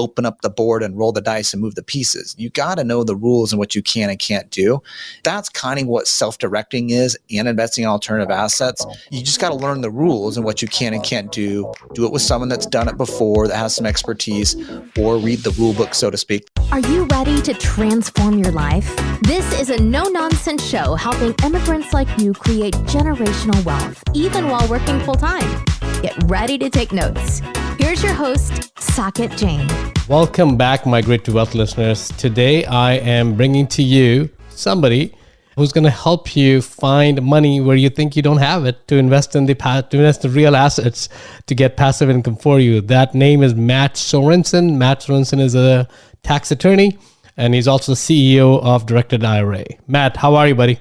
open up the board and roll the dice and move the pieces. You got to know the rules and what you can and can't do. That's kind of what self-directing is and investing in alternative assets. You just got to learn the rules and what you can and can't do. Do it with someone that's done it before, that has some expertise, or read the rule book, so to speak. Are you ready to transform your life? This is a no-nonsense show helping immigrants like you create generational wealth, even while working full-time. Get ready to take notes. Here's your host, Saket Jain. Welcome back, Migrate to Wealth listeners. Today, I am bringing to you somebody who's going to help you find money where you think you don't have it to invest in real assets to get passive income for you. That name is Mat Sorensen. Mat Sorensen is a tax attorney, and he's also the CEO of Directed IRA. Matt, how are you, buddy?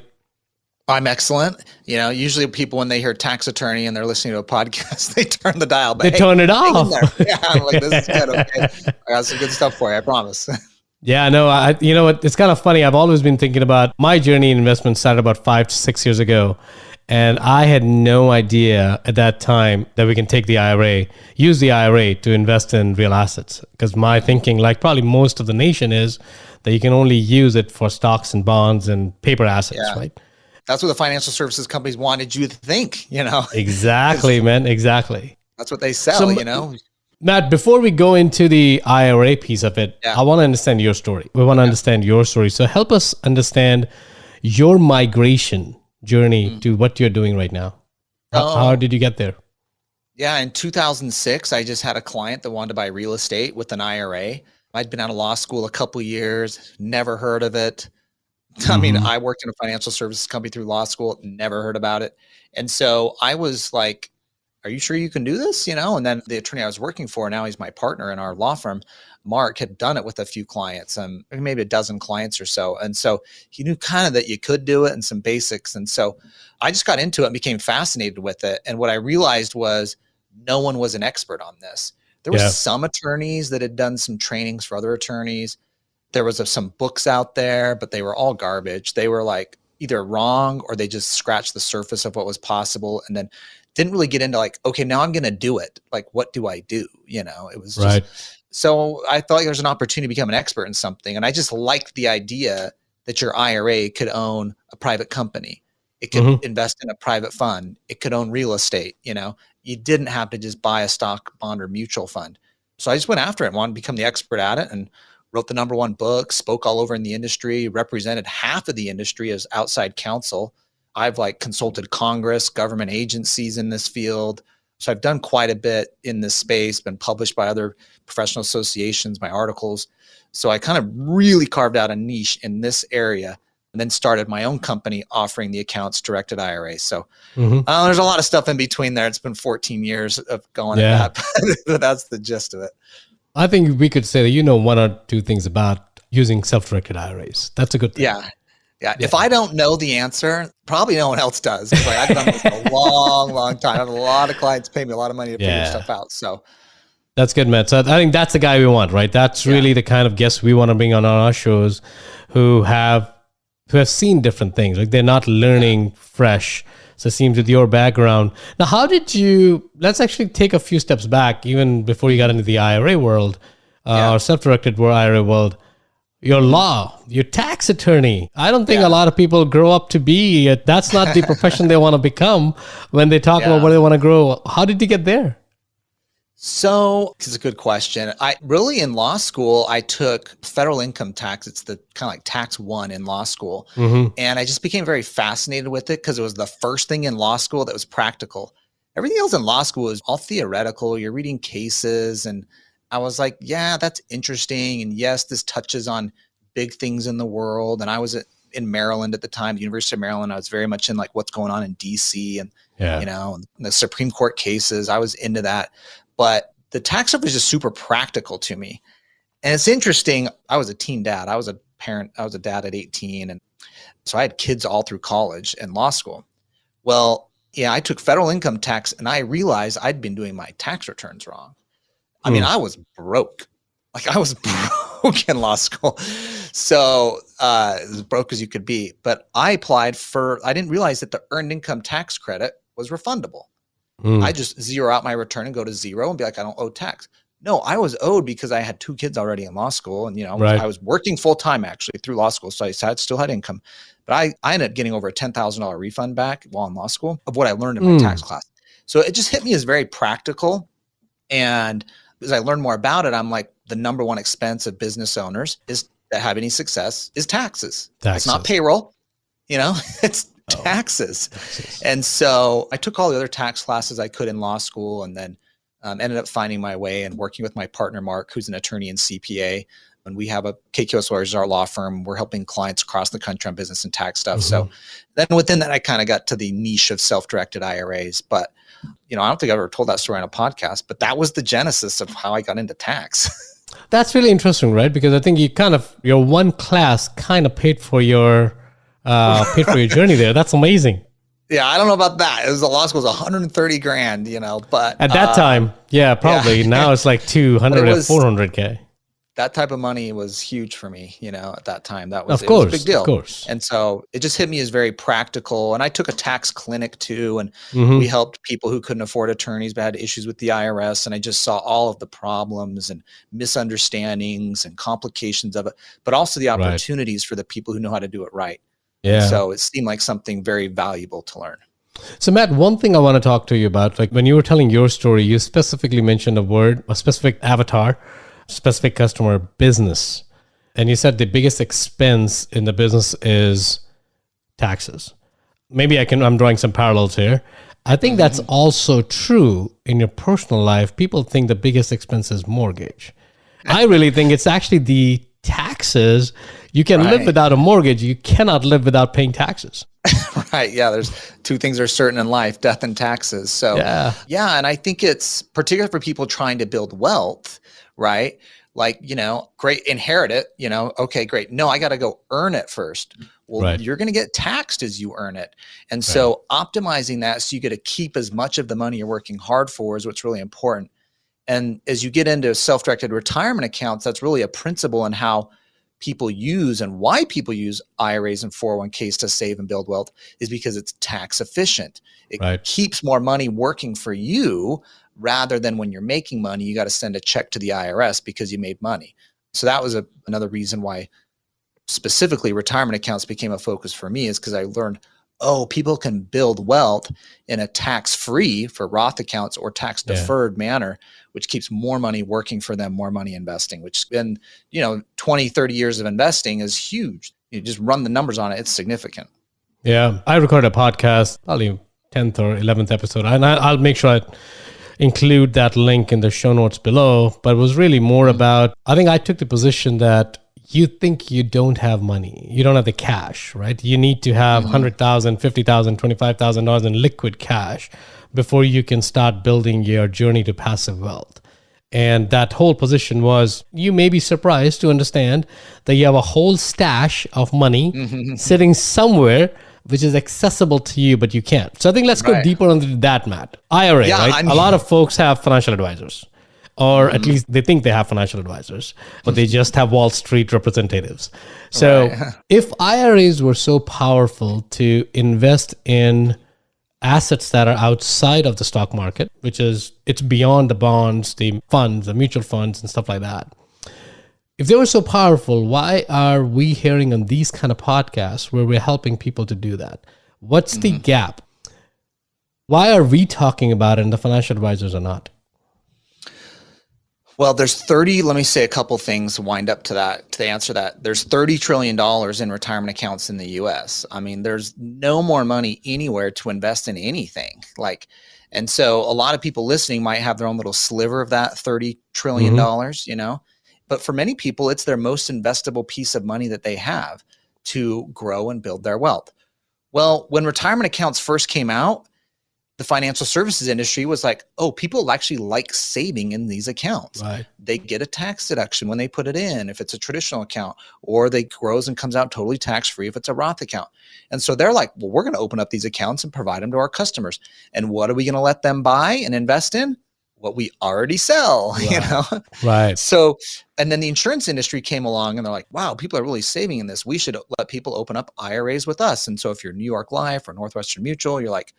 I'm excellent. You know, usually people, when they hear tax attorney and they're listening to a podcast, they turn the dial. But turn it off. Yeah, I'm like, this is good. Okay, I got some good stuff for you. I promise. Yeah, no, you know what? It's kind of funny. I've always been thinking about my journey in investment started about 5 to 6 years ago. And I had no idea at that time that we can take the IRA, use the IRA to invest in real assets. Because my thinking, like probably most of the nation, is that you can only use it for stocks and bonds and paper assets, right? That's what the financial services companies wanted you to think, you know? Exactly, man. Exactly. That's what they sell, you know? Matt, before we go into the IRA piece of it, I want to understand your story. We want to understand your story. So help us understand your migration journey to what you're doing right now. How did you get there? Yeah, in 2006, I just had a client that wanted to buy real estate with an IRA. I'd been out of law school a couple years, never heard of it. I mean, I worked in a financial services company through law school, never heard about it. And so I was like, are you sure you can do this? You know, and then the attorney I was working for, now he's my partner in our law firm, Mark, had done it with a few clients, maybe a dozen clients or so. And so he knew kind of that you could do it and some basics. And so I just got into it and became fascinated with it. And what I realized was no one was an expert on this. There was some attorneys that had done some trainings for other attorneys. There was some books out there, but they were all garbage. They were like either wrong or they just scratched the surface of what was possible and then didn't really get into like, okay, now I'm going to do it. Like, what do I do? You know, it was just, so I thought there's an opportunity to become an expert in something. And I just liked the idea that your IRA could own a private company. It could invest in a private fund. It could own real estate. You know, you didn't have to just buy a stock, bond, or mutual fund. So I just went after it and wanted to become the expert at it and wrote the #1 book, spoke all over in the industry, represented half of the industry as outside counsel. I've like consulted Congress, government agencies in this field. So I've done quite a bit in this space, been published by other professional associations, my articles. So I kind of really carved out a niche in this area and then started my own company offering the accounts Directed IRA. So there's a lot of stuff in between there. It's been 14 years of going at that, but that's the gist of it. I think we could say that you know one or two things about using self-directed IRAs. That's a good thing. Yeah. If I don't know the answer, probably no one else does. Like I've done this for a long time. I have a lot of clients pay me a lot of money to figure stuff out. So that's good, Matt. So I think that's the guy we want, right? That's really the kind of guests we want to bring on our shows who have seen different things. Like they're not learning fresh. So it seems with your background. Now, how did you, let's actually take a few steps back, even before you got into the IRA world, or self-directed IRA world, your law, your tax attorney. I don't think a lot of people grow up to be, that's not the profession they want to become when they talk about where they want to grow. How did you get there? So it's a good question. I really, in law school, I took federal income tax. It's the kind of like tax 1 in law school. And I just became very fascinated with it because it was the first thing in law school that was practical. Everything else in law school is all theoretical. You're reading cases. And I was like, yeah, that's interesting. And yes, this touches on big things in the world. And I was in Maryland at the time, the University of Maryland. I was very much in like what's going on in DC and, you know, the Supreme Court cases. I was into that. But the tax stuff was just super practical to me. And it's interesting. I was a teen dad. I was a parent. I was a dad at 18. And so I had kids all through college and law school. Well, I took federal income tax and I realized I'd been doing my tax returns wrong. I mean, I was broke. Like I was broke in law school. So as broke as you could be. But I applied I didn't realize that the earned income tax credit was refundable. I just zero out my return and go to zero and be like, I don't owe tax. No, I was owed because I had 2 kids already in law school, and Right. I was working full time actually through law school, so I still had income. But I ended up getting over a $10,000 refund back while in law school of what I learned in my tax class. So it just hit me as very practical. And as I learned more about it, I'm like, the number one expense of business owners is that have any success is taxes. It's not payroll, it's taxes. And so I took all the other tax classes I could in law school, and then ended up finding my way and working with my partner, Mark, who's an attorney and CPA. And we have a KKOS Lawyers, our law firm. We're helping clients across the country on business and tax stuff. So then within that, I kind of got to the niche of self-directed IRAs. But, I don't think I've ever told that story on a podcast, but that was the genesis of how I got into tax. That's really interesting, right? Because I think your one class kind of paid for your journey there. That's amazing. Yeah, I don't know about that. It was the law school was $130,000, but at that time, yeah, probably. Yeah. Now it's like 200 or 400K. That type of money was huge for me, at that time. That was, of course, it was a big deal. Of course. And so it just hit me as very practical. And I took a tax clinic too, and we helped people who couldn't afford attorneys but had issues with the IRS. And I just saw all of the problems and misunderstandings and complications of it, but also the opportunities for the people who know how to do it right. Yeah. And so it seemed like something very valuable to learn. So Matt, one thing I want to talk to you about, like when you were telling your story, you specifically mentioned a specific avatar, specific customer, business. And you said the biggest expense in the business is taxes. Maybe I'm drawing some parallels here. I think that's also true in your personal life. People think the biggest expense is mortgage. I really think it's actually the taxes. You can live without a mortgage. You cannot live without paying taxes. Right. Yeah. There's 2 things are certain in life, death and taxes. So yeah. And I think it's particularly for people trying to build wealth, right? Like, great, inherit it, okay, great. No, I got to go earn it first. Well, you're going to get taxed as you earn it. And so optimizing that so you get to keep as much of the money you're working hard for is what's really important. And as you get into self-directed retirement accounts, that's really a principle in how people use and why people use IRAs and 401ks to save and build wealth is because it's tax efficient. It keeps more money working for you rather than when you're making money, you got to send a check to the IRS because you made money. So that was another reason why specifically retirement accounts became a focus for me, is because I learned, people can build wealth in a tax-free for Roth accounts or tax-deferred manner, which keeps more money working for them, more money investing, which in 20, 30 years of investing is huge. You just run the numbers on it. It's significant. Yeah. I recorded a podcast, probably 10th or 11th episode, and I'll make sure I include that link in the show notes below. But it was really more about, I think I took the position that you think you don't have money. You don't have the cash, right? You need to have $100,000, $50,000, $25,000 in liquid cash before you can start building your journey to passive wealth. And that whole position was, you may be surprised to understand that you have a whole stash of money sitting somewhere which is accessible to you, but you can't. So I think let's go deeper into that, Matt. IRA, right? A lot of folks have financial advisors, or at least they think they have financial advisors, but they just have Wall Street representatives. So if IRAs were so powerful to invest in assets that are outside of the stock market, which is, it's beyond the bonds, the funds, the mutual funds and stuff like that. If they were so powerful, why are we hearing on these kind of podcasts where we're helping people to do that? What's the gap? Why are we talking about it and the financial advisors are not? Well, let me say a couple things wind up to that, to answer that. There's $30 trillion in retirement accounts in the US. I mean, there's no more money anywhere to invest in anything. And so a lot of people listening might have their own little sliver of that $30 trillion, but for many people, it's their most investable piece of money that they have to grow and build their wealth. Well, when retirement accounts first came out, the financial services industry was like, people actually like saving in these accounts. They get a tax deduction when they put it in, if it's a traditional account, or they grows and comes out totally tax-free if it's a Roth account. And so they're like, well, we're going to open up these accounts and provide them to our customers. And what are we going to let them buy and invest in? What we already sell, So, and then the insurance industry came along and they're like, wow, people are really saving in this. We should let people open up IRAs with us. And so if you're New York Life or Northwestern Mutual, you're like,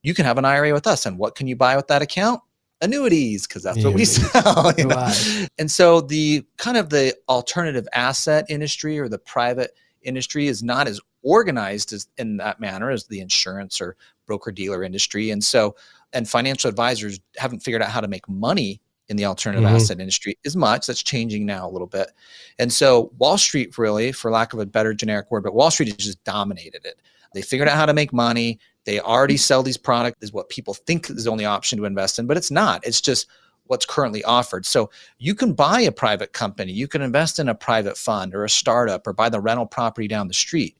you can have an IRA with us. And what can you buy with that account? annuities, because that's what we sell. You know? Right. And so the kind of the alternative asset industry or the private industry is not as organized as in that manner as the insurance or broker dealer industry. And so, and financial advisors haven't figured out how to make money in the alternative asset industry as much. That's changing now a little bit. And so Wall Street, really, for lack of a better generic word, but Wall Street has just dominated it. They figured out how to make money. They already sell these products is what people think is the only option to invest in, but it's not. It's just what's currently offered. So you can buy a private company, you can invest in a private fund or a startup or buy the rental property down the street.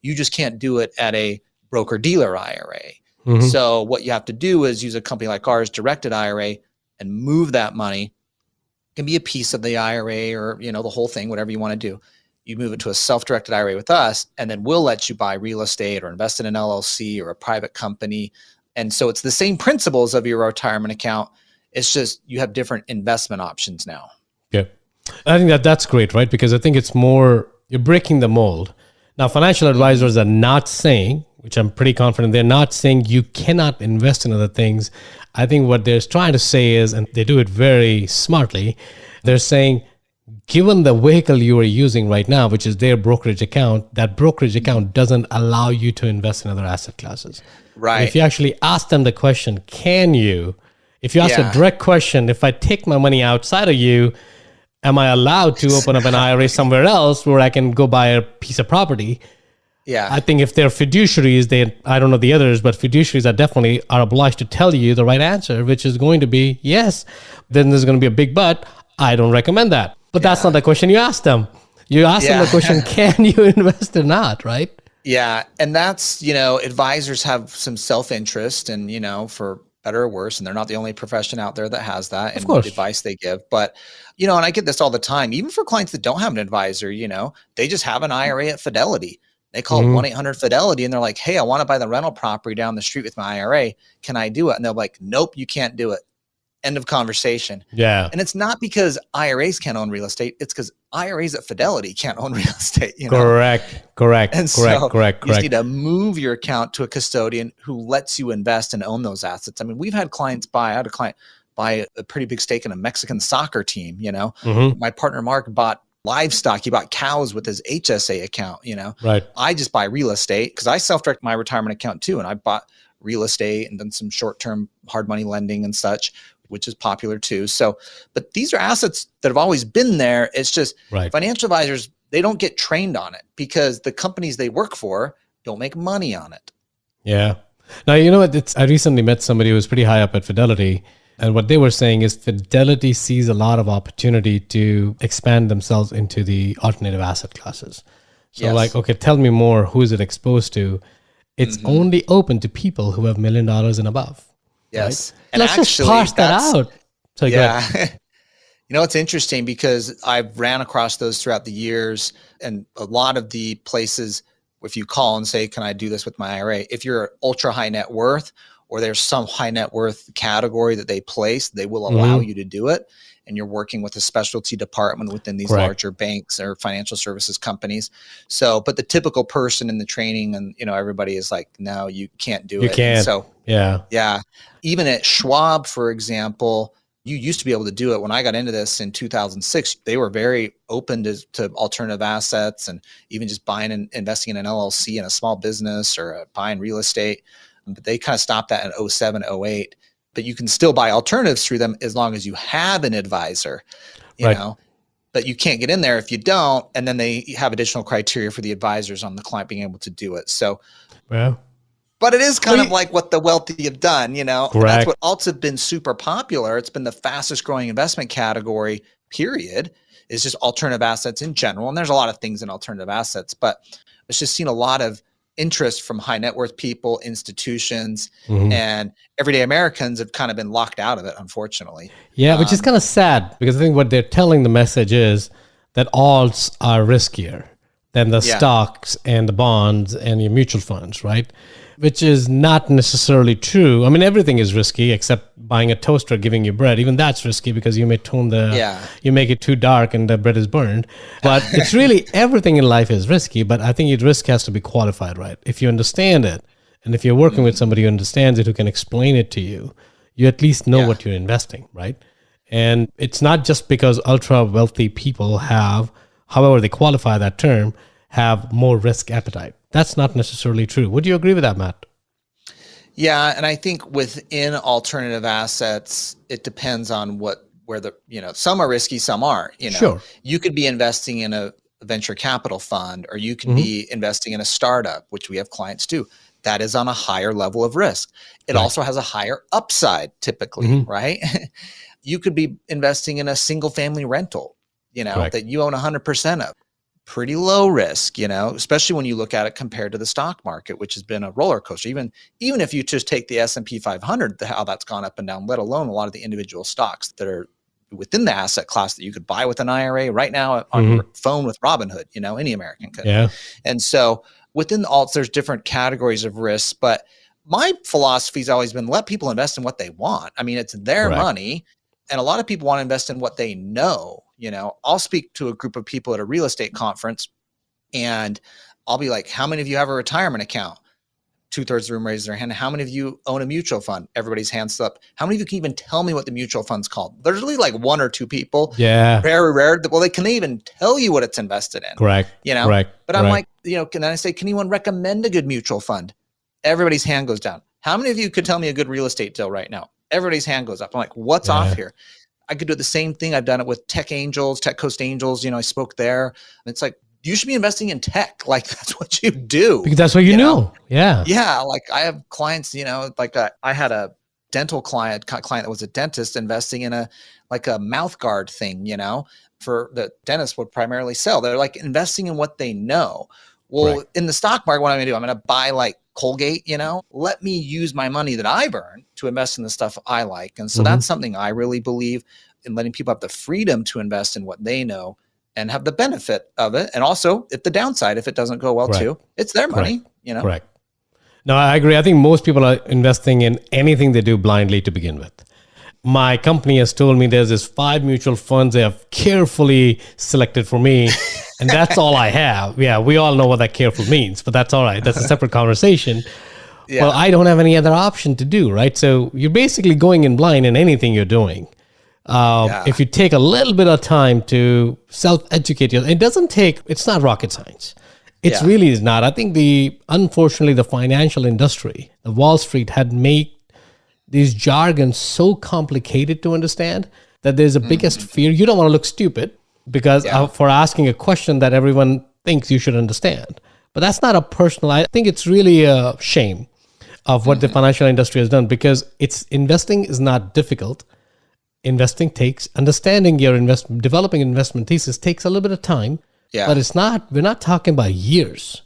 You just can't do it at a broker dealer IRA. So what you have to do is use a company like ours, Directed IRA, and move that money. It can be a piece of the IRA or, you know, the whole thing, whatever you want to do. You move it to a self-directed IRA with us, and then we'll let you buy real estate or invest in an LLC or a private company. And so it's the same principles of your retirement account. It's just you have different investment options now. Yeah. I think that's great, right? Because I think it's more, you're breaking the mold. Now, financial advisors are not saying, which I'm pretty confident, they're not saying you cannot invest in other things. I think what they're trying to say is, and they do it very smartly, they're saying, given the vehicle you are using right now, which is their brokerage account, that brokerage account doesn't allow you to invest in other asset classes. Right. And if you actually ask them the question, can you? If you ask a direct question, if I take my money outside of you, am I allowed to open up an IRA somewhere else where I can go buy a piece of property? Yeah. I think if they're fiduciaries, I don't know the others, but fiduciaries are obliged to tell you the right answer, which is going to be yes. Then there's going to be a big but. I don't recommend that. But that's not the question you ask them. You ask them the question, can you invest or not, right? Yeah. And that's, you know, advisors have some self-interest and, you know, for better or worse, and they're not the only profession out there that has that and the advice they give. But, you know, and I get this all the time, even for clients that don't have an advisor, you know, they just have an IRA at Fidelity. They call it 1-800-FIDELITY and they're like, hey, I want to buy the rental property down the street with my IRA. Can I do it? And they're like, nope, you can't do it. End of conversation. Yeah. And it's not because IRAs can't own real estate. It's because IRAs at Fidelity can't own real estate. You know? Correct. And so you just need to move your account to a custodian who lets you invest and own those assets. I mean, we've had clients I had a client buy a pretty big stake in a Mexican soccer team. You know, my partner, Mark, bought livestock. He bought cows with his HSA account, you know. Right. I just buy real estate because I self-direct my retirement account too. And I bought real estate and done some short-term hard money lending and such, which is popular too. So, but these are assets that have always been there. It's just financial advisors, they don't get trained on it because the companies they work for don't make money on it. Yeah. Now, you know what? I recently met somebody who was pretty high up at Fidelity. And what they were saying is Fidelity sees a lot of opportunity to expand themselves into the alternative asset classes. So like, okay, tell me more. Who is it exposed to? It's only open to people who have $1 million and above. Yes. Right? And let's just parse that out. So yeah. You know, it's interesting because I've ran across those throughout the years, and a lot of the places, if you call and say, can I do this with my IRA? If you're ultra high net worth, or there's some high net worth category that they place, they will allow you to do it. And you're working with a specialty department within these larger banks or financial services companies. So, but the typical person in the training and, you know, everybody is like, no, you can't do it. You can't. So, yeah. Even at Schwab, for example, you used to be able to do it. When I got into this in 2006, they were very open to alternative assets and even just buying and investing in an LLC in a small business or buying real estate. But they kind of stopped that in 07, 08. But you can still buy alternatives through them as long as you have an advisor, you know, but you can't get in there if you don't. And then they have additional criteria for the advisors on the client being able to do it. So, but it is kind of like what the wealthy have done, you know. That's what alts have been super popular. It's been the fastest growing investment category, period, is just alternative assets in general. And there's a lot of things in alternative assets, but it's just seen a lot of interest from high net worth people, institutions, and everyday Americans have kind of been locked out of it, unfortunately. Yeah, which is kind of sad because I think what they're telling the message is that alts are riskier than the stocks and the bonds and your mutual funds, right? Which is not necessarily true. I mean, everything is risky except buying a toaster, giving you bread. Even that's risky because you may tone you make it too dark and the bread is burned. But it's really, everything in life is risky, but I think your risk has to be qualified, right? If you understand it, and if you're working with somebody who understands it, who can explain it to you, you at least know what you're investing, right? And it's not just because ultra wealthy people have, however they qualify that term, have more risk appetite. That's not necessarily true. Would you agree with that, Matt? Yeah, and I think within alternative assets, it depends on where the, some are risky, some aren't. Sure. You could be investing in a venture capital fund, or you could be investing in a startup, which we have clients do. That is on a higher level of risk. It also has a higher upside typically, right? You could be investing in a single family rental, that you own 100% of. Pretty low risk, especially when you look at it compared to the stock market, which has been a roller coaster. Even if you just take the S&P 500, how that's gone up and down, let alone a lot of the individual stocks that are within the asset class that you could buy with an IRA right now on your phone with Robinhood, any American could. Yeah. And so within the alts, there's different categories of risks, but my philosophy has always been let people invest in what they want. I mean, it's their money. And a lot of people want to invest in what they know. I'll speak to a group of people at a real estate conference and I'll be like, how many of you have a retirement account? 2/3 of the room raise their hand. How many of you own a mutual fund? Everybody's hands up. How many of you can even tell me what the mutual fund's called? There's really like one or two people. Yeah. Very rare. Well, can they even tell you what it's invested in? Correct. Correct. But I'm like, can I say, can anyone recommend a good mutual fund? Everybody's hand goes down. How many of you could tell me a good real estate deal right now? Everybody's hand goes up. I'm like, what's off here? I could do the same thing. I've done it with Tech Coast Angels. I spoke there. And it's like, you should be investing in tech. Like that's what you do. Because that's what you know. Yeah. Yeah. Like I have clients, like I had a dental client that was a dentist investing in a mouth guard thing, for the dentist would primarily sell. They're like investing in what they know. Well, in the stock market, what I'm going to do, I'm going to buy like Colgate, let me use my money that I've earned to invest in the stuff I like. And so that's something I really believe in, letting people have the freedom to invest in what they know and have the benefit of it. And also if the downside, if it doesn't go well too, it's their money, Correct. No, I agree. I think most people are investing in anything they do blindly to begin with. My company has told me there's this 5 mutual funds they have carefully selected for me. And that's all I have. Yeah, we all know what that careful means, but that's all right. That's a separate conversation. Yeah. Well, I don't have any other option to do, right? So you're basically going in blind in anything you're doing. If you take a little bit of time to self-educate yourself, it's not rocket science. It's really is not. I think unfortunately, the financial industry, the Wall Street had made these jargons so complicated to understand that there's a biggest fear. You don't want to look stupid because for asking a question that everyone thinks you should understand. But that's not a personal, I think it's really a shame of what the financial industry has done, because investing is not difficult. Investing takes understanding your developing investment thesis takes a little bit of time, but we're not talking about years.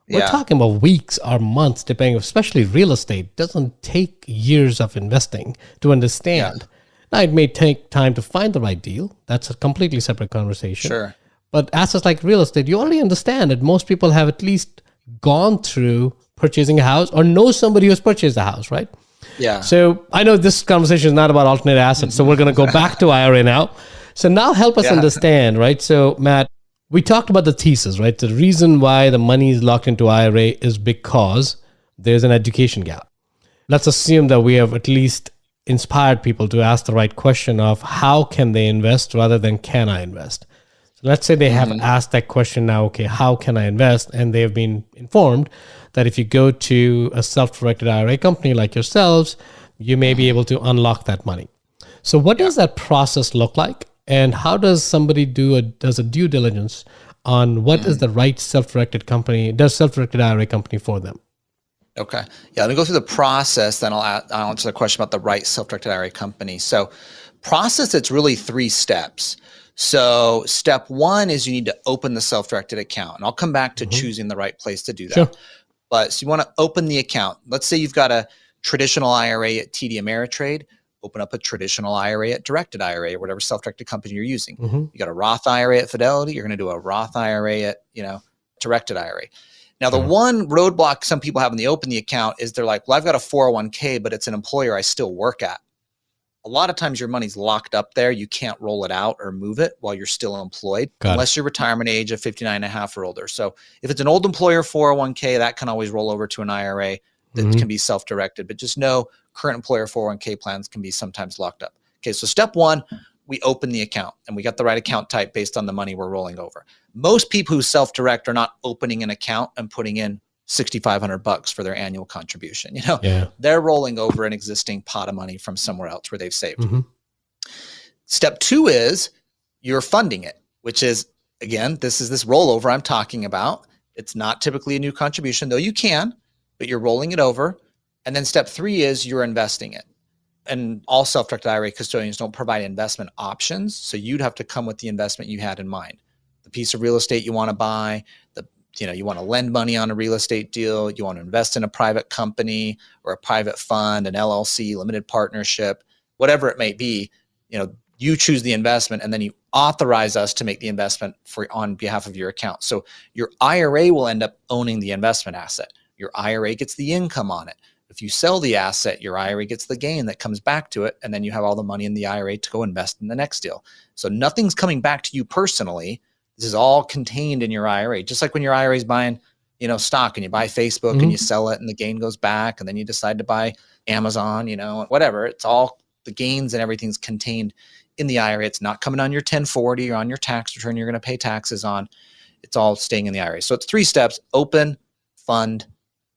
We're talking about weeks or months, depending, especially real estate doesn't take years of investing to understand. Now, it may take time to find the right deal. That's a completely separate conversation. Sure. But assets like real estate, you already understand that most people have at least gone through purchasing a house or know somebody who's purchased a house, right? Yeah. So I know this conversation is not about alternate assets, so we're going to go back to IRA now. So now help us understand, right? So Matt, we talked about the thesis, right? The reason why the money is locked into IRA is because there's an education gap. Let's assume that we have at least inspired people to ask the right question of how can they invest rather than can I invest? So let's say they have asked that question now, okay, how can I invest? And they have been informed that if you go to a self-directed IRA company like yourselves, you may be able to unlock that money. So what does that process look like? And how does somebody does a due diligence on what is the right self-directed IRA company for them? Okay. Yeah, let me go through the process, then I'll answer the question about the right self-directed IRA company. So process, it's really 3 steps. So step 1 is you need to open the self-directed account. And I'll come back to choosing the right place to do that. Sure. But so you want to open the account. Let's say you've got a traditional IRA at TD Ameritrade. Open up a traditional IRA at Directed IRA or whatever self-directed company you're using. You got a Roth IRA at Fidelity. You're going to do a Roth IRA at, Directed IRA. Now, the one roadblock some people have when they open the account is they're like, well, I've got a 401k, but it's an employer I still work at. A lot of times your money's locked up there. You can't roll it out or move it while you're still employed unless you're retirement age of 59 and a half or older. So if it's an old employer 401k, that can always roll over to an IRA that can be self-directed. But just know current employer 401k plans can be sometimes locked up. Okay, so step one, we open the account and we got the right account type based on the money we're rolling over. Most people who self-direct are not opening an account and putting in $6,500 for their annual contribution. They're rolling over an existing pot of money from somewhere else where they've saved. Step two is you're funding it, which is, again, this is this rollover I'm talking about. It's not typically a new contribution, though you can, but you're rolling it over. And then step three is you're investing it. And all self-directed IRA custodians don't provide investment options. So you'd have to come with the investment you had in mind. The piece of real estate you want to buy, you want to lend money on a real estate deal, you want to invest in a private company or a private fund, an LLC, limited partnership, whatever it may be, you choose the investment and then you authorize us to make the investment on behalf of your account. So your IRA will end up owning the investment asset. Your IRA gets the income on it. If you sell the asset, your IRA gets the gain that comes back to it, and then you have all the money in the IRA to go invest in the next deal. So nothing's coming back to you personally. This is all contained in your IRA. Just like when your IRA is buying, stock, and you buy Facebook and you sell it and the gain goes back, and then you decide to buy Amazon, whatever. It's all the gains and everything's contained in the IRA. It's not coming on your 1040 or on your tax return you're going to pay taxes on. It's all staying in the IRA. So it's 3 steps: open, fund,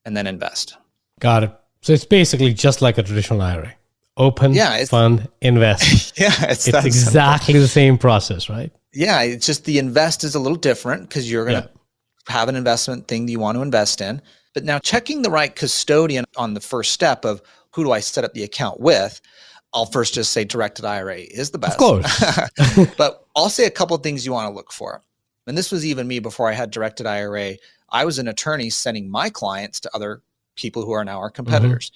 and then invest. Got it. So it's basically just like a traditional IRA. Open, fund, invest. It's exactly the same process, right? Yeah, it's just the invest is a little different because you're going to have an investment thing that you want to invest in. But now checking the right custodian on the first step of who do I set up the account with, I'll first just say Directed IRA is the best. Of course. But I'll say a couple of things you want to look for. And this was even me before I had Directed IRA. I was an attorney sending my clients to other people who are now our competitors.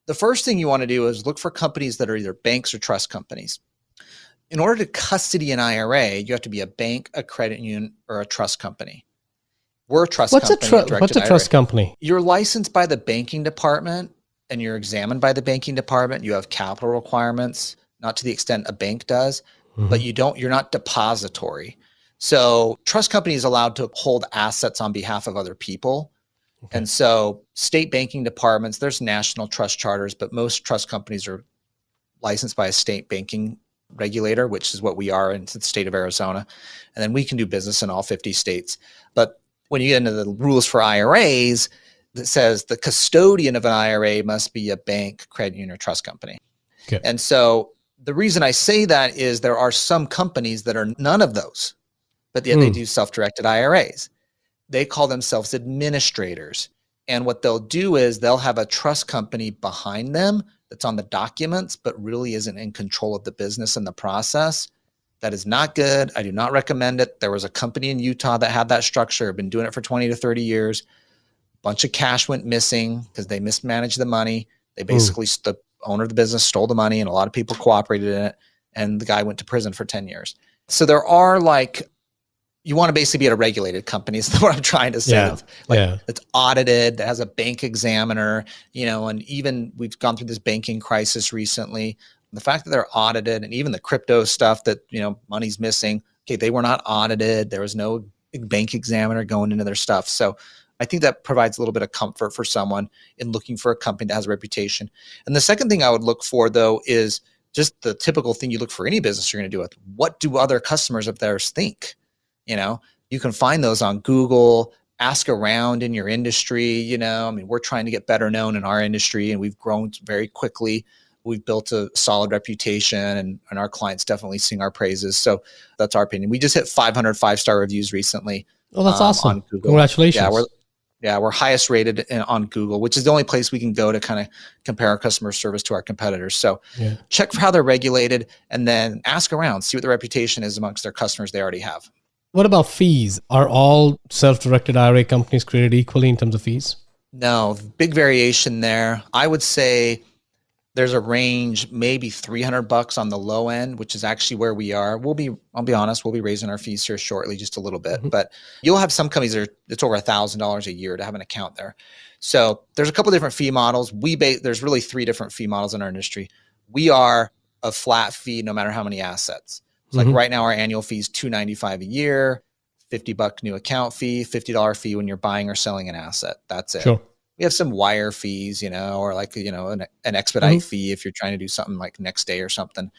The first thing you want to do is look for companies that are either banks or trust companies. In order to custody an IRA, you have to be a bank, a credit union, or a trust company. We're a trust company. What's a trust company? You're licensed by the banking department and you're examined by the banking department. You have capital requirements, not to the extent a bank does, but you're not depository. So trust company is allowed to hold assets on behalf of other people. And so state banking departments, there's national trust charters, but most trust companies are licensed by a state banking regulator, which is what we are in the state of Arizona. And then we can do business in all 50 states. But when you get into the rules for IRAs, it says the custodian of an IRA must be a bank, credit union, or trust company. And so the reason I say that is there are some companies that are none of those, but yet they do self-directed IRAs. They call themselves administrators. And what they'll do is they'll have a trust company behind them that's on the documents, but really isn't in control of the business and the process. That is not good. I do not recommend it. There was a company in Utah that had that structure, been doing it for 20 to 30 years. A bunch of cash went missing because they mismanaged the money. They basically, the owner of the business stole the money and a lot of people cooperated in it. And the guy went to prison for 10 years. So there are you want to basically be at a regulated company is what I'm trying to say. It's audited, that has a bank examiner, and even we've gone through this banking crisis recently. The fact that they're audited and even the crypto stuff that, money's missing, they were not audited. There was no bank examiner going into their stuff. So I think that provides a little bit of comfort for someone in looking for a company that has a reputation. And the second thing I would look for, though, is just the typical thing you look for any business you're going to do with. What do other customers of theirs think? You can find those on Google, ask around in your industry. We're trying to get better known in our industry and we've grown very quickly. We've built a solid reputation and our clients definitely sing our praises. So that's our opinion. We just hit 500 5-star reviews recently. Oh, that's awesome. On Google. Congratulations. We're highest rated on Google, which is the only place we can go to kind of compare our customer service to our competitors. So check for how they're regulated and then ask around, see what the reputation is amongst their customers they already have. What about fees? Are all self-directed IRA companies created equally in terms of fees? No, big variation there. I would say there's a range, maybe $300 on the low end, which is actually where we are. I'll be honest, we'll be raising our fees here shortly, just a little bit, but you'll have some companies it's over $1,000 a year to have an account there. So there's a couple of different fee models. There's really 3 different fee models in our industry. We are a flat fee, no matter how many assets. So like right now, our annual fee is $295 a year, $50 new account fee, $50 fee when you're buying or selling an asset. That's it. Sure. We have some wire fees, or like, an expedite fee if you're trying to do something like next day or something.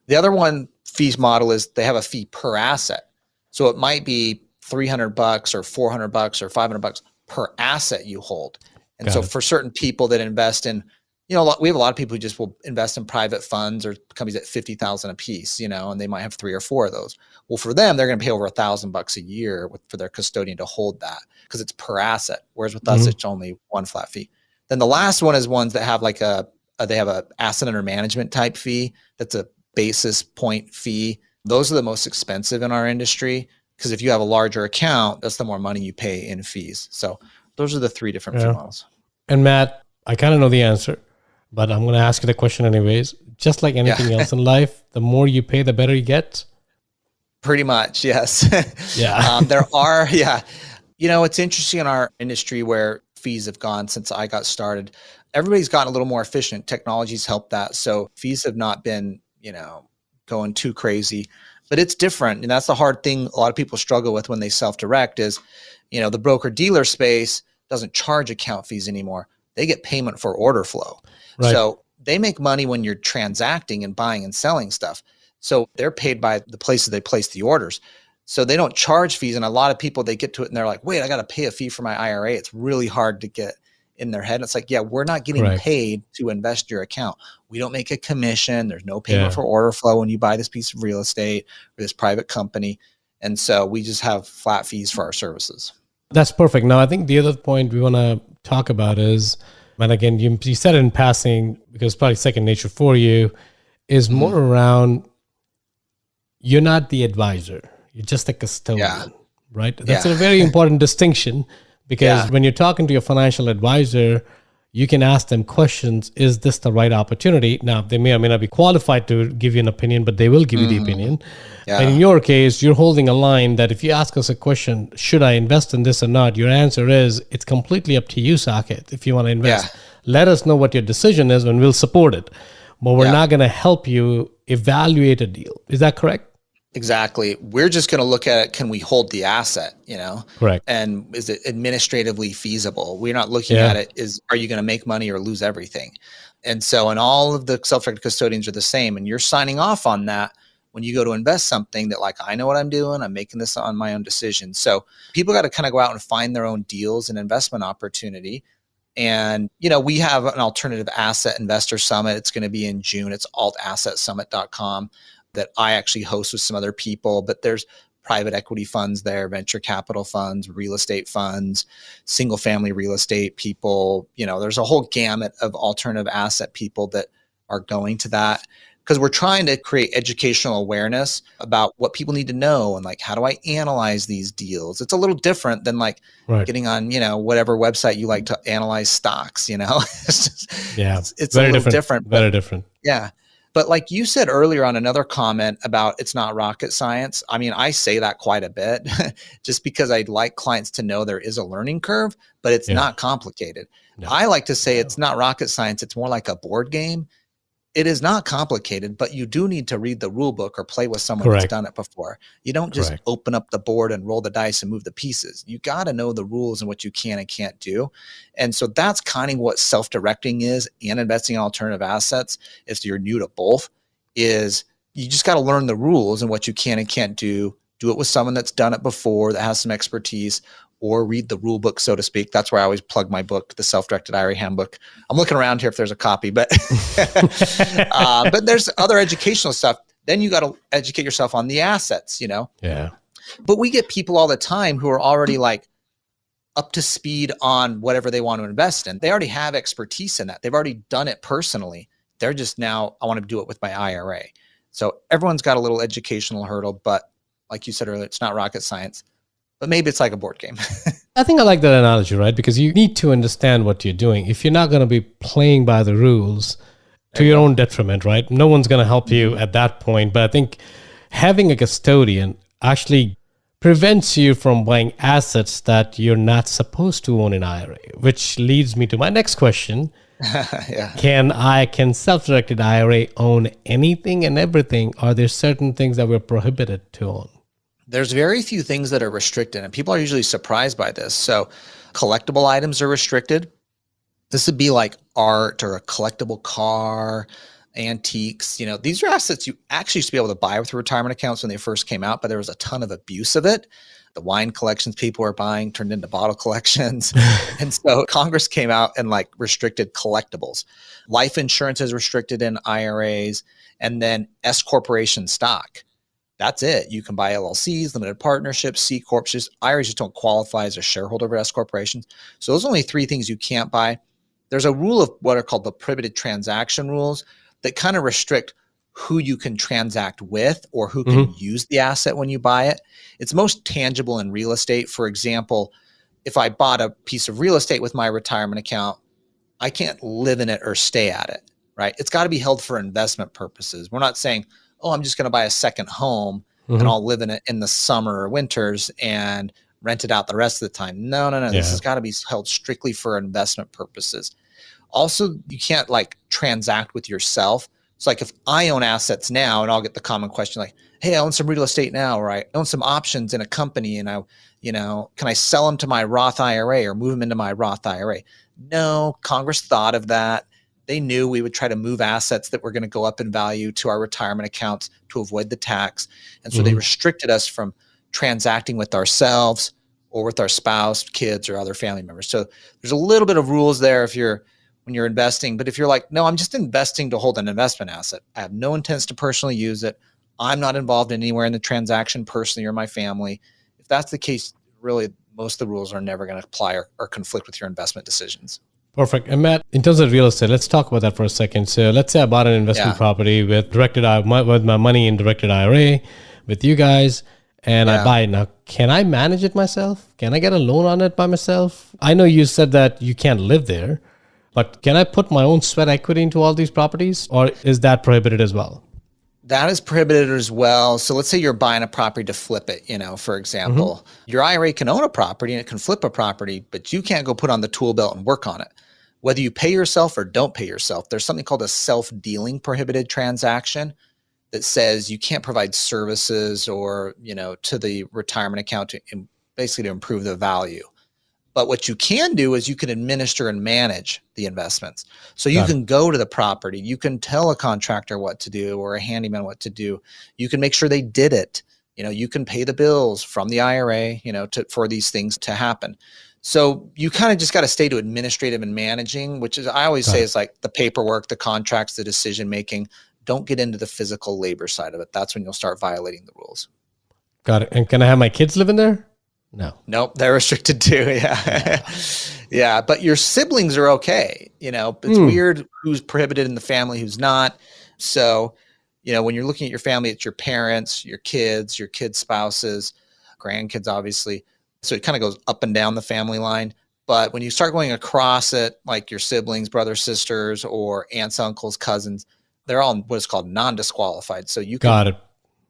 The other one fees model is they have a fee per asset. So it might be $300 or $400 or $500 per asset you hold. And so for certain people that invest in, we have a lot of people who just will invest in private funds or companies at 50,000 a piece, and they might have 3 or 4 of those. Well, for them, they're going to pay over $1,000 a year for their custodian to hold that because it's per asset. Whereas with us, it's only one flat fee. Then the last one is ones that have like they have a asset under management type fee. That's a basis point fee. Those are the most expensive in our industry because if you have a larger account, that's the more money you pay in fees. So those are the 3 different fee models. And Matt, I kind of know the answer, but I'm going to ask you the question anyways. Just like anything else in life, the more you pay, the better you get? Pretty much, yes. There are, it's interesting in our industry where fees have gone since I got started. Everybody's gotten a little more efficient. Technology's helped that. So fees have not been, going too crazy, but it's different. And that's the hard thing a lot of people struggle with when they self-direct is, the broker dealer space doesn't charge account fees anymore. They get payment for order flow. Right. So they make money when you're transacting and buying and selling stuff. So they're paid by the places they place the orders. So they don't charge fees. And a lot of people, they get to it and they're like, wait, I got to pay a fee for my IRA. It's really hard to get in their head. It's like, we're not getting paid to invest your account. We don't make a commission. There's no payment for order flow when you buy this piece of real estate or this private company. And so we just have flat fees for our services. That's perfect. Now, I think the other point we want to talk about is, and again, you said it in passing because it's probably second nature for you, is more around you're not the advisor. You're just a custodian, right? That's a very important distinction because when you're talking to your financial advisor, you can ask them questions. Is this the right opportunity? Now, they may or may not be qualified to give you an opinion, but they will give you the opinion. Yeah. And in your case, you're holding a line that if you ask us a question, should I invest in this or not? Your answer is, it's completely up to you, Saket, if you want to invest. Yeah. Let us know what your decision is and we'll support it. But we're not going to help you evaluate a deal. Is that correct? Exactly. We're just going to look at it. Can we hold the asset, Correct. And is it administratively feasible? We're not looking at it are you going to make money or lose everything? And so, and all of the self-directed custodians are the same. And you're signing off on that when you go to invest something that like, I know what I'm doing. I'm making this on my own decision. So people got to kind of go out and find their own deals and investment opportunity. And, we have an alternative asset investor summit. It's going to be in June. It's altassetsummit.com. that I actually host with some other people, but there's private equity funds there, venture capital funds, real estate funds, single family real estate people. There's a whole gamut of alternative asset people that are going to that because we're trying to create educational awareness about what people need to know and like, how do I analyze these deals? It's a little different than like getting on, whatever website you like to analyze stocks, it's just, it's a little different. Very different. Yeah. But like you said earlier on another comment about it's not rocket science. I mean, I say that quite a bit just because I'd like clients to know there is a learning curve, but it's not complicated. No. I like to say it's not rocket science. It's more like a board game. It is not complicated, but you do need to read the rule book or play with someone that's done it before. You don't just open up the board and roll the dice and move the pieces. You got to know the rules and what you can and can't do. And so that's kind of what self-directing is and investing in alternative assets. If you're new to both, is you just got to learn the rules and what you can and can't do. Do it with someone that's done it before, that has some expertise, or read the rule book, so to speak. That's where I always plug my book, the Self-Directed IRA Handbook. I'm looking around here if there's a copy, but but there's other educational stuff. Then you got to educate yourself on the assets, Yeah. But we get people all the time who are already like up to speed on whatever they want to invest in. They already have expertise in that. They've already done it personally. They're just now, I want to do it with my IRA. So everyone's got a little educational hurdle, but like you said earlier, it's not rocket science. But maybe it's like a board game. I think I like that analogy, right? Because you need to understand what you're doing. If you're not going to be playing by the rules to your own detriment, right? No one's going to help you at that point. But I think having a custodian actually prevents you from buying assets that you're not supposed to own in IRA, which leads me to my next question. Can self-directed IRA own anything and everything? Are there certain things that we're prohibited to own? There's very few things that are restricted, and people are usually surprised by this. So collectible items are restricted. This would be like art or a collectible car, antiques. These are assets you actually used to be able to buy with retirement accounts when they first came out, but there was a ton of abuse of it. The wine collections people were buying turned into bottle collections. And so Congress came out and restricted collectibles. Life insurance is restricted in IRAs, and then S corporation stock. That's it. You can buy LLCs, limited partnerships, C corps. IRAs just don't qualify as a shareholder of S corporations. So those are only 3 things you can't buy. There's a rule of what are called the prohibited transaction rules that kind of restrict who you can transact with or who can use the asset when you buy it. It's most tangible in real estate. For example, if I bought a piece of real estate with my retirement account, I can't live in it or stay at it, right? It's got to be held for investment purposes. We're not saying, oh, I'm just going to buy a second home and I'll live in it in the summer or winters and rent it out the rest of the time. No. Yeah. This has got to be held strictly for investment purposes. Also, you can't transact with yourself. It's if I own assets now, and I'll get the common question hey, I own some real estate now, or I own some options in a company, and can I sell them to my Roth IRA or move them into my Roth IRA? No, Congress thought of that. They knew we would try to move assets that were going to go up in value to our retirement accounts to avoid the tax. And so they restricted us from transacting with ourselves or with our spouse, kids, or other family members. So there's a little bit of rules there when you're investing. But if you're no, I'm just investing to hold an investment asset. I have no intents to personally use it. I'm not involved anywhere in the transaction personally or my family. If that's the case, really, most of the rules are never going to apply or conflict with your investment decisions. Perfect. And Matt, in terms of real estate, let's talk about that for a second. So let's say I bought an investment property with with my money in Directed IRA with you guys, and I buy it. Now, can I manage it myself? Can I get a loan on it by myself? I know you said that you can't live there, but can I put my own sweat equity into all these properties, or is that prohibited as well? That is prohibited as well. So let's say you're buying a property to flip it, for example. Your IRA can own a property and it can flip a property, but you can't go put on the tool belt and work on it. Whether you pay yourself or don't pay yourself, there's something called a self-dealing prohibited transaction that says you can't provide services or, to the retirement account basically to improve the value. But what you can do is you can administer and manage the investments. So you can go to the property, you can tell a contractor what to do or a handyman what to do. You can make sure they did it. You can pay the bills from the IRA, for these things to happen. So you kind of just got to stay to administrative and managing, which is, I always say, is the paperwork, the contracts, the decision making. Don't get into the physical labor side of it. That's when you'll start violating the rules. Got it. And can I have my kids live in there? No. Nope, they're restricted too. Yeah. Yeah, but your siblings are okay. It's weird who's prohibited in the family, who's not. So, when you're looking at your family, it's your parents, your kids spouses, grandkids, obviously. So it kind of goes up and down the family line. But when you start going across it, like your siblings, brothers, sisters, or aunts, uncles, cousins, they're all what's called non-disqualified. So you can, got it.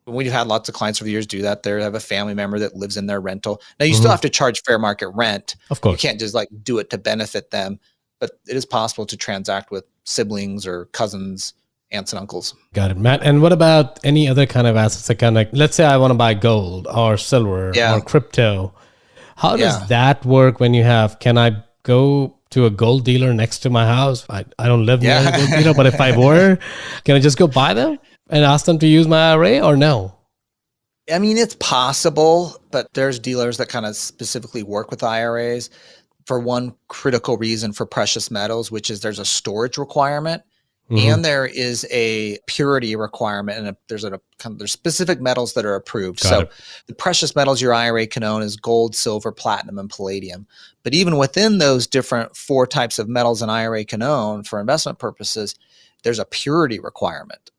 We've had lots of clients over the years do that. They have a family member that lives in their rental. Now you still have to charge fair market rent. Of course. You can't just do it to benefit them, but it is possible to transact with siblings or cousins, aunts and uncles. Got it, Matt. And what about any other kind of assets that kind of let's say I want to buy gold or silver or crypto. How does that work when can I go to a gold dealer next to my house? I don't live near a gold dealer, but if I were, can I just go buy them and ask them to use my IRA or no? I mean, it's possible, but there's dealers that kind of specifically work with IRAs for one critical reason for precious metals, which is there's a storage requirement. And there is a purity requirement, and there's specific metals that are approved. So the precious metals your IRA can own is gold, silver, platinum, and palladium. But even within those different 4 types of metals an IRA can own for investment purposes, there's a purity requirement.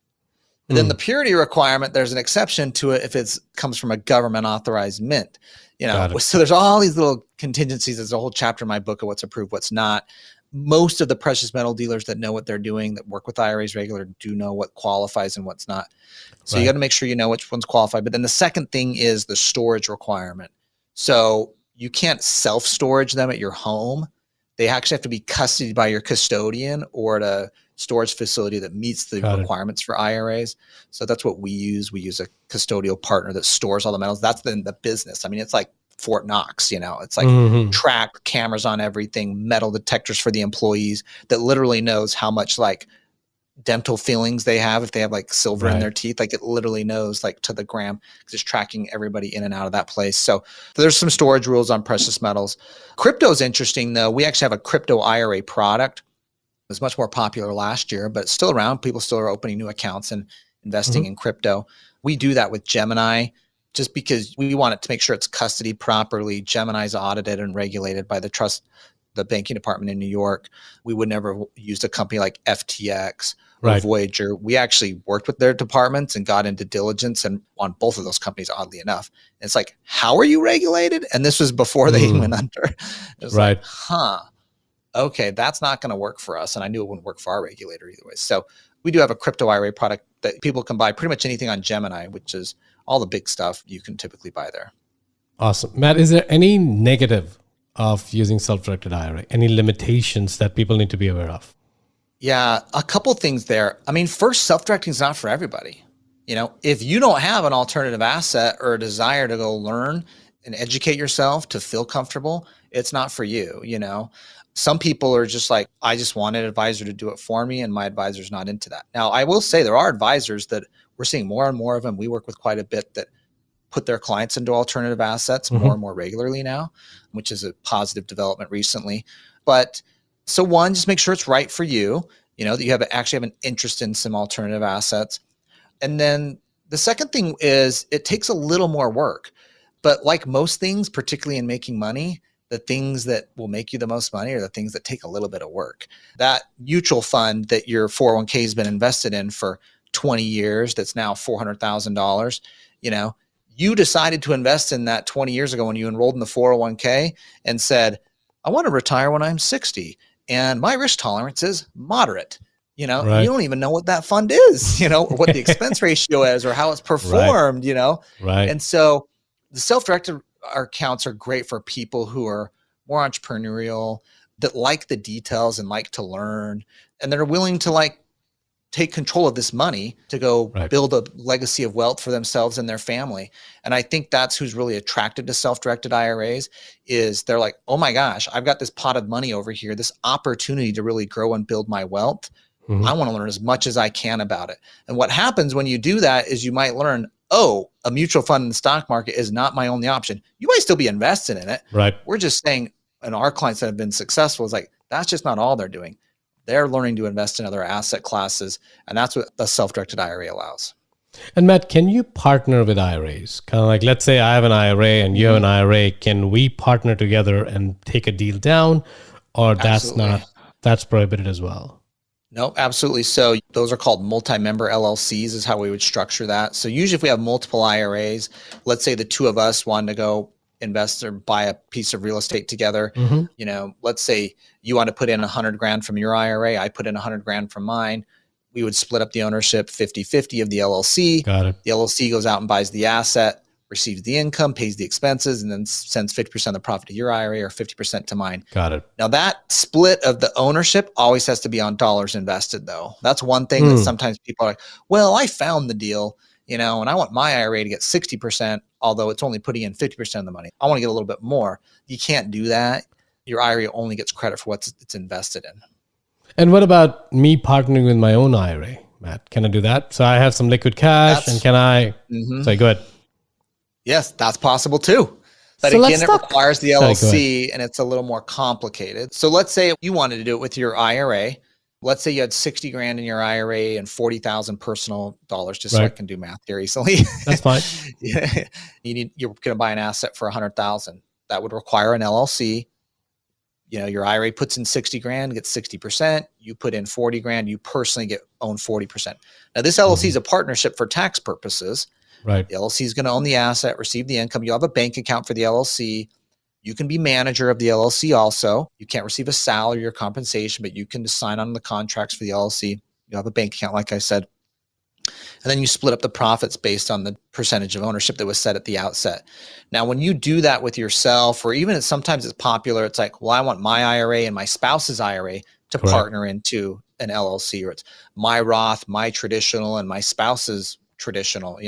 But then the purity requirement, there's an exception to it if it comes from a government authorized mint. So there's all these little contingencies. There's a whole chapter in my book of what's approved, what's not. Most of the precious metal dealers that know what they're doing, that work with IRAs regular, do know what qualifies and what's not. So you got to make sure you know which one's qualified. But then the second thing is the storage requirement. So you can't self-storage them at your home. They actually have to be custodied by your custodian or at a storage facility that meets the requirements for IRAs. So that's what we use. We use a custodial partner that stores all the metals. That's the business. I mean, it's like Fort Knox, it's like Mhm. track cameras on everything, metal detectors for the employees that literally knows how much like dental fillings they have. If they have like silver in their Right. teeth, like it literally knows like to the gram because it's tracking everybody in and out of that place. So there's some storage rules on precious metals. Crypto is interesting though. We actually have a crypto IRA product. It was much more popular last year, but it's still around. People still are opening new accounts and investing Mhm. in crypto. We do that with Gemini just because we want it to make sure it's custodied properly. Gemini's audited and regulated by the banking department in New York. We would never use a company like FTX or Right. Voyager. We actually worked with their departments and got into diligence and on both of those companies, oddly enough. It's like, how are you regulated? And this was before they went under. It was like, Right. okay, that's not going to work for us. And I knew it wouldn't work for our regulator either way. So we do have a crypto IRA product that people can buy pretty much anything on Gemini, which is all the big stuff you can typically buy there. Awesome. Matt, is there any negative of using self-directed IRA? Any limitations that people need to be aware of? Yeah, a couple things there. I mean, first, self-directing is not for everybody. If you don't have an alternative asset or a desire to go learn and educate yourself to feel comfortable, it's not for you. Some people are just like, I just want an advisor to do it for me, and my advisor's not into that. Now, I will say there are advisors that we're seeing more and more of them. We work with quite a bit that put their clients into alternative assets more and more regularly now, which is a positive development recently. But so one, just make sure it's right for you, that you actually have an interest in some alternative assets. And then the second thing is it takes a little more work. But like most things, particularly in making money, the things that will make you the most money are the things that take a little bit of work. That mutual fund that your 401k has been invested in for 20 years, that's now $400,000, you decided to invest in that 20 years ago when you enrolled in the 401k and said, I want to retire when I'm 60 and my risk tolerance is moderate. You Right. don't even know what that fund is, or what the expense ratio is or how it's performed, Right. And so the self-directed accounts are great for people who are more entrepreneurial, that like the details and like to learn, and that are willing to like take control of this money to go Right. build a legacy of wealth for themselves and their family. And I think that's who's really attracted to self-directed IRAs is they're like, oh my gosh, I've got this pot of money over here, this opportunity to really grow and build my wealth. I want to learn as much as I can about it. And what happens when you do that is you might learn, oh, a mutual fund in the stock market is not my only option. You might still be invested in it. Right. We're just saying, and our clients that have been successful is like, that's just not all they're doing. They're learning to invest in other asset classes. And that's what the self-directed IRA allows. And Matt, can you partner with IRAs? Kind of like, let's say I have an IRA and you have an IRA. Can we partner together and take a deal down? Or that's prohibited as well? No, absolutely. So those are called multi-member LLCs is how we would structure that. So usually if we have multiple IRAs, let's say the two of us wanted to go invest or buy a piece of real estate together. Let's say you want to put in 100 grand from your IRA. I put in 100 grand from mine. We would split up the ownership 50-50 of the LLC. Got it. The LLC goes out and buys the asset, receives the income, pays the expenses, and then sends 50% of the profit to your IRA or 50% to mine. Got it. Now that split of the ownership always has to be on dollars invested though. That's one thing that sometimes people are like, well, I found the deal, and I want my IRA to get 60%, although it's only putting in 50% of the money. I want to get a little bit more. You can't do that. Your IRA only gets credit for what it's invested in. And what about me partnering with my own IRA, Matt? Can I do that? So I have some liquid cash and can I, sorry, go ahead. Yes, that's possible too. But So again, it requires the Sorry, LLC and it's a little more complicated. So let's say you wanted to do it with your IRA. Let's say you had 60 grand in your IRA and 40,000 personal dollars, just so I can do math here easily. That's fine. You're going to buy an asset for 100,000. That would require an LLC. Your IRA puts in 60 grand, gets 60%. You put in 40 grand, you personally own 40%. Now this LLC is a partnership for tax purposes. Right. The LLC is going to own the asset, receive the income. You'll have a bank account for the LLC. You can be manager of the LLC also. You can't receive a salary or compensation, but you can just sign on the contracts for the LLC. You have a bank account, like I said. And then you split up the profits based on the percentage of ownership that was set at the outset. Now, when you do that with yourself, or even sometimes it's popular, it's like, well, I want my IRA and my spouse's IRA to partner into an LLC, or it's my Roth, my traditional, and my spouse's traditional,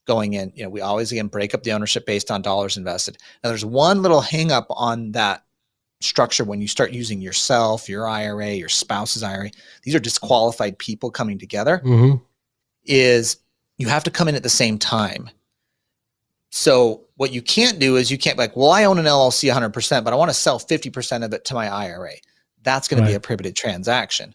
going in. We always, again, break up the ownership based on dollars invested. Now, there's one little hang up on that structure when you start using yourself, your IRA, your spouse's IRA. These are disqualified people coming together. Is you have to come in at the same time. So what you can't do is you can't be like, well, I own an LLC 100%, but I want to sell 50% of it to my IRA. That's going to be a prohibited transaction.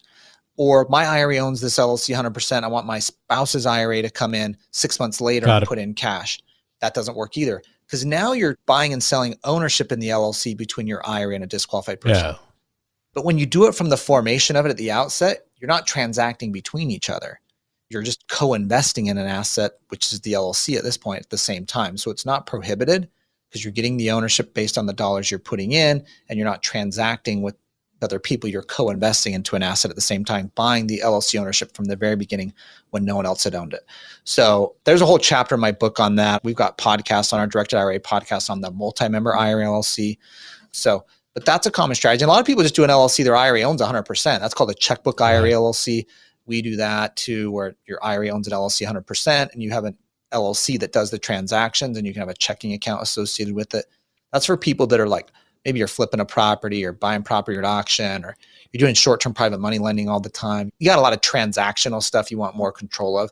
Or my IRA owns this LLC 100%. I want my spouse's IRA to come in 6 months later and put in cash. That doesn't work either, because now you're buying and selling ownership in the LLC between your IRA and a disqualified person. But when you do it from the formation of it at the outset, you're not transacting between each other. You're just co-investing in an asset, which is the LLC at this point at the same time. So it's not prohibited because you're getting the ownership based on the dollars you're putting in, and you're not transacting with other people. You're co-investing into an asset at the same time, buying the LLC ownership from the very beginning when no one else had owned it. So there's a whole chapter in my book on that. We've got podcasts on our Directed IRA podcast on the multi-member IRA LLC. So, but that's a common strategy. And a lot of people just do an LLC their IRA owns 100%. That's called a checkbook IRA LLC. We do that too, where your IRA owns an LLC 100%, and you have an LLC that does the transactions, and you can have a checking account associated with it. That's for people that are like, maybe you're flipping a property or buying property at auction, or you're doing short-term private money lending all the time. You got a lot of transactional stuff you want more control of.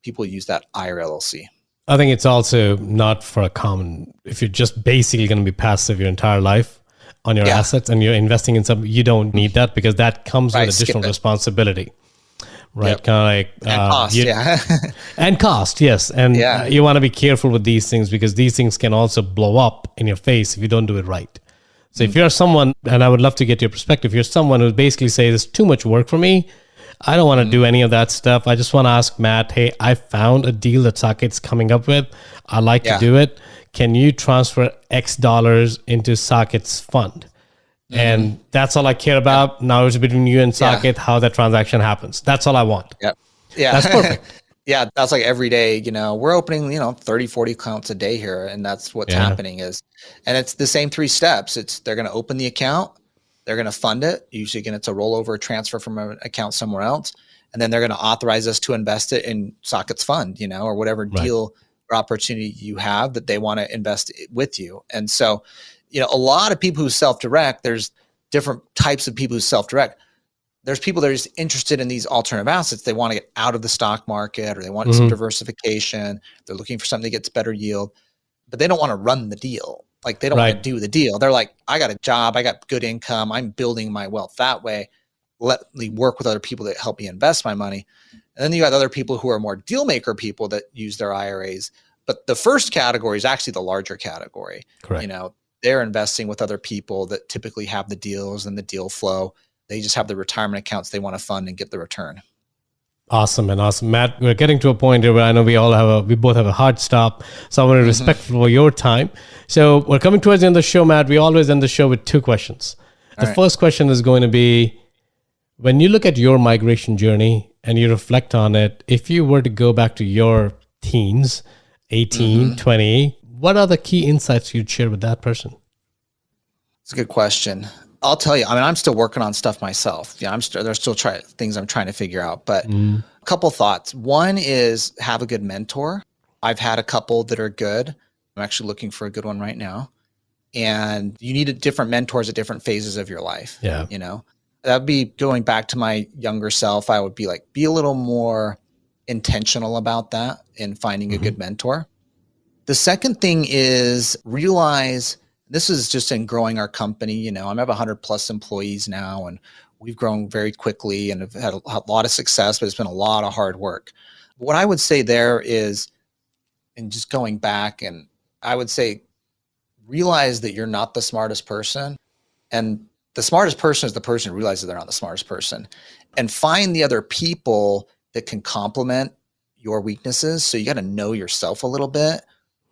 People use that IRA LLC. I think it's also not for a common, if you're just basically going to be passive your entire life on your assets and you're investing in something, you don't need that, because that comes with additional responsibility. Right. Kind of like, and cost, and cost, yes. And you want to be careful with these things, because these things can also blow up in your face if you don't do it right. So if you're someone, and I would love to get your perspective, you're someone who basically says, it's too much work for me. I don't want to do any of that stuff. I just want to ask Matt, hey, I found a deal that Saket's coming up with. I'd like to do it. Can you transfer X dollars into Saket's fund? And that's all I care about. Now it's between you and Saket, how that transaction happens. That's all I want. That's perfect. That's like every day, we're opening, 30, 40 accounts a day here. And that's what's happening is, and it's the same 3 steps. They're going to open the account. They're going to fund it. Usually it's a rollover transfer from an account somewhere else. And then they're going to authorize us to invest it in Saket's fund, or whatever deal or opportunity you have that they want to invest with you. And so, a lot of people who self-direct, there's different types of people who self-direct. There's people that are just interested in these alternative assets. They want to get out of the stock market, or they want some diversification. They're looking for something that gets better yield, but they don't want to run the deal. Like, they don't want to do the deal. They're like, I got a job, I got good income, I'm building my wealth that way. Let me work with other people that help me invest my money. And then you got other people who are more deal maker people that use their IRAs. But the first category is actually the larger category. Correct. They're investing with other people that typically have the deals and the deal flow. They just have the retirement accounts they want to fund and get the return. Awesome, and awesome. Matt, we're getting to a point here where I know we both have a hard stop. So I want to respect for your time. So we're coming towards the end of the show, Matt. We always end the show with 2 questions. The first question is going to be, when you look at your migration journey and you reflect on it, if you were to go back to your teens, 18, 20, what are the key insights you'd share with that person? It's a good question. I'll tell you, I'm still working on stuff myself. There's still things I'm trying to figure out, but a couple thoughts. One is have a good mentor. I've had a couple that are good. I'm actually looking for a good one right now. And you need different mentors at different phases of your life. That'd be going back to my younger self. I would be like, be a little more intentional about that in finding a good mentor. The second thing is realize, this is just in growing our company. I have 100+ employees now, and we've grown very quickly and have had a lot of success, but it's been a lot of hard work. What I would say there is, and just going back, and I would say, realize that you're not the smartest person, and the smartest person is the person who realizes they're not the smartest person, and find the other people that can complement your weaknesses. So you got to know yourself a little bit.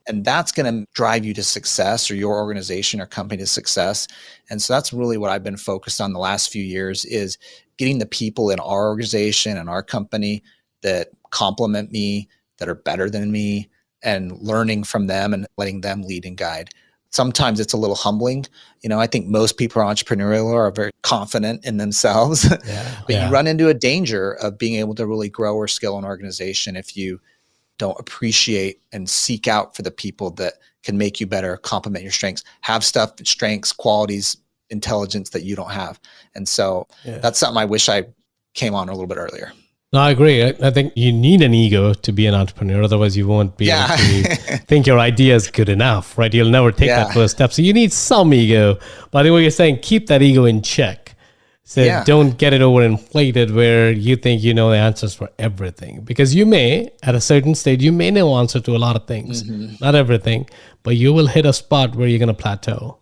And that's going to drive you to success, or your organization or company to success. And so that's really what I've been focused on the last few years, is getting the people in our organization and our company that complement me, that are better than me, and learning from them and letting them lead and guide. Sometimes it's a little humbling. I think most people who are entrepreneurial are very confident in themselves, but you run into a danger of being able to really grow or scale an organization if you don't appreciate and seek out for the people that can make you better, complement your strengths, have strengths, qualities, intelligence that you don't have. And so that's something I wish I came on a little bit earlier. No, I agree. I think you need an ego to be an entrepreneur. Otherwise, you won't be able to think your idea is good enough, right? You'll never take that first step. So you need some ego. But I think what you're saying, keep that ego in check. So don't get it overinflated where you think you know the answers for everything. Because you may, at a certain stage, you may know answer to a lot of things. Not everything. But you will hit a spot where you're going to plateau.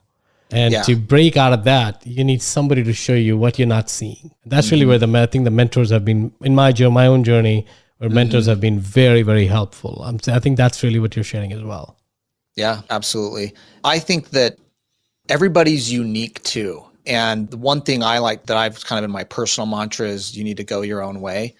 And to break out of that, you need somebody to show you what you're not seeing. That's really where I think the mentors have been, in my own journey, where mentors have been very, very helpful. I think that's really what you're sharing as well. Yeah, absolutely. I think that everybody's unique too. And the one thing I like that I've kind of in my personal mantra is you need to go your own way.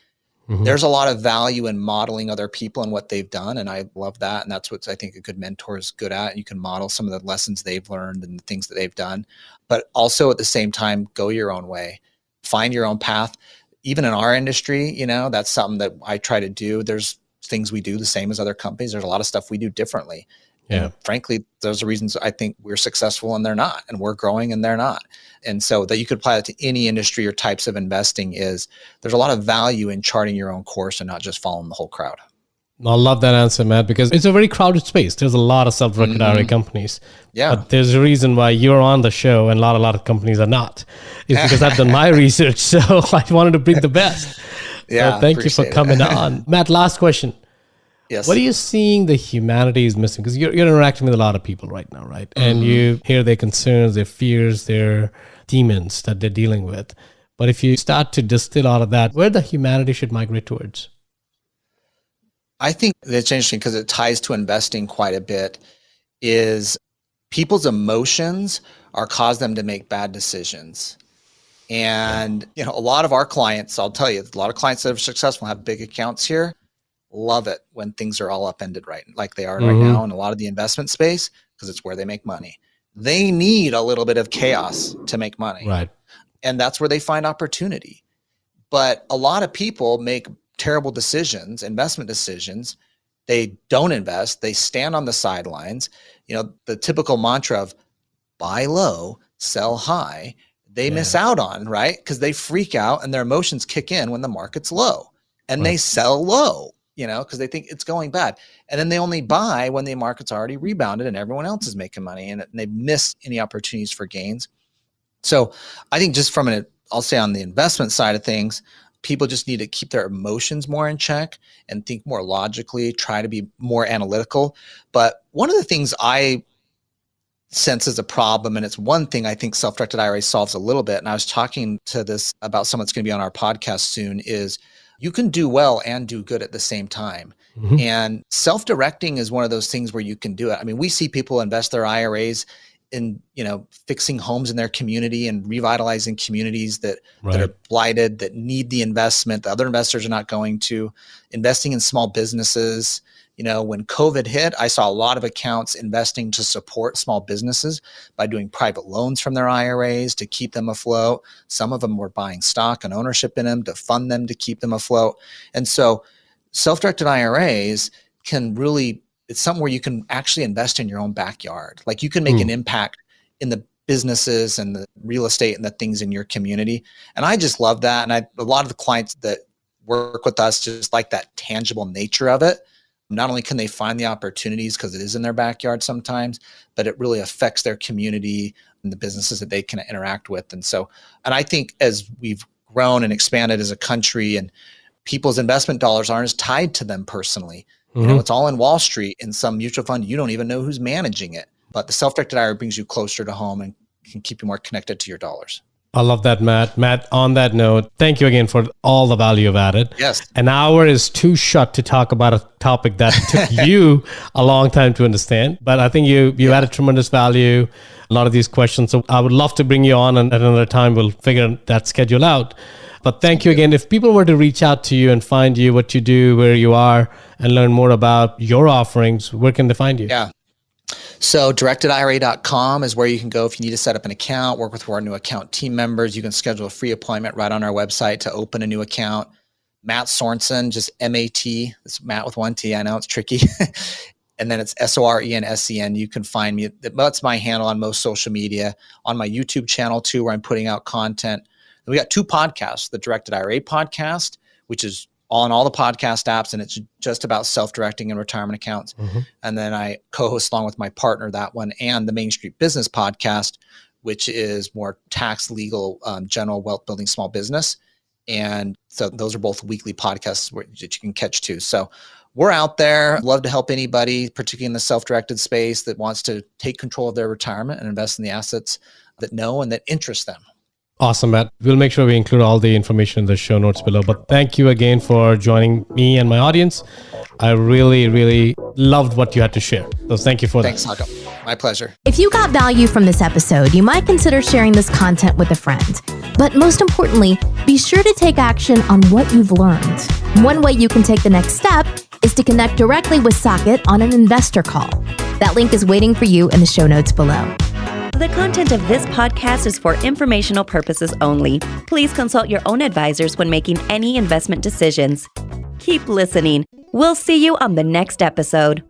There's a lot of value in modeling other people and what they've done. And I love that. And that's what I think a good mentor is good at. You can model some of the lessons they've learned and the things that they've done, but also at the same time, go your own way, find your own path. Even in our industry, that's something that I try to do. There's things we do the same as other companies. There's a lot of stuff we do differently. Yeah. And frankly, those are reasons I think we're successful and they're not, and we're growing and they're not. And so that you could apply that to any industry or types of investing is there's a lot of value in charting your own course and not just following the whole crowd. I love that answer, Matt, because it's a very crowded space. There's a lot of self-directed IRA companies. Yeah. But there's a reason why you're on the show and a lot of companies are not. It's because I've done my research. So I wanted to bring the best. So thank you for coming on. Matt, last question. Yes. What are you seeing the humanity is missing? Because you're interacting with a lot of people right now, right? And you hear their concerns, their fears, their demons that they're dealing with. But if you start to distill out of that, where the humanity should migrate towards? I think that's interesting because it ties to investing quite a bit, is people's emotions are cause them to make bad decisions. And, a lot of our clients, I'll tell you, a lot of clients that are successful have big accounts here, love it when things are all upended right, like they are right now in a lot of the investment space, because it's where they make money. They need a little bit of chaos to make money. Right. And that's where they find opportunity. But a lot of people make terrible decisions, investment decisions. They don't invest. They stand on the sidelines. The typical mantra of buy low, sell high, they miss out on, right? Because they freak out and their emotions kick in when the market's low, and they sell low, because they think it's going bad. And then they only buy when the market's already rebounded and everyone else is making money, and they miss any opportunities for gains. So I think just I'll say on the investment side of things, people just need to keep their emotions more in check and think more logically, try to be more analytical. But one of the things I sense as a problem, and it's one thing I think self-directed IRA solves a little bit, and I was talking to this about someone that's going to be on our podcast soon, is you can do well and do good at the same time. And self-directing is one of those things where you can do it. I mean, we see people invest their IRAs in, fixing homes in their community and revitalizing communities that are blighted, that need the investment that other investors are not going to, investing in small businesses. When COVID hit, I saw a lot of accounts investing to support small businesses by doing private loans from their IRAs to keep them afloat. Some of them were buying stock and ownership in them to fund them to keep them afloat. And so self-directed IRAs can really, it's something where you can actually invest in your own backyard. Like you can make an impact in the businesses and the real estate and the things in your community. And I just love that. And a lot of the clients that work with us just like that tangible nature of it. Not only can they find the opportunities because it is in their backyard sometimes, but it really affects their community and the businesses that they can interact with. And I think as we've grown and expanded as a country and people's investment dollars aren't as tied to them personally, it's all in Wall Street in some mutual fund. You don't even know who's managing it, but the self-directed IRA brings you closer to home and can keep you more connected to your dollars. I love that, Matt. Matt, on that note, thank you again for all the value you've added. Yes. An hour is too short to talk about a topic that took you a long time to understand, but I think you added tremendous value, a lot of these questions. So I would love to bring you on, and at another time we'll figure that schedule out. But thank you again. If people were to reach out to you and find you, what you do, where you are, and learn more about your offerings, where can they find you? Yeah. So directedira.com is where you can go if you need to set up an account, work with our new account team members. You can schedule a free appointment right on our website to open a new account. Mat Sorensen, just M-A-T. It's Matt with one T. I know it's tricky. And then it's SORENSEN. You can find me. That's my handle on most social media, on my YouTube channel too, where I'm putting out content. And we got 2 podcasts, the Directed IRA podcast, which is on all the podcast apps, and it's just about self-directing and retirement accounts. And then I co-host along with my partner that one, and the Main Street Business podcast, which is more tax, legal, general wealth building, small business. And so those are both weekly podcasts that you can catch too. So we're out there. Love to help anybody, particularly in the self-directed space, that wants to take control of their retirement and invest in the assets that know and that interest them. Awesome, Matt. We'll make sure we include all the information in the show notes below. But thank you again for joining me and my audience. I really, really loved what you had to share. So thank you for that. Thanks, Haka. My pleasure. If you got value from this episode, you might consider sharing this content with a friend. But most importantly, be sure to take action on what you've learned. One way you can take the next step is to connect directly with Saket on an investor call. That link is waiting for you in the show notes below. The content of this podcast is for informational purposes only. Please consult your own advisors when making any investment decisions. Keep listening. We'll see you on the next episode.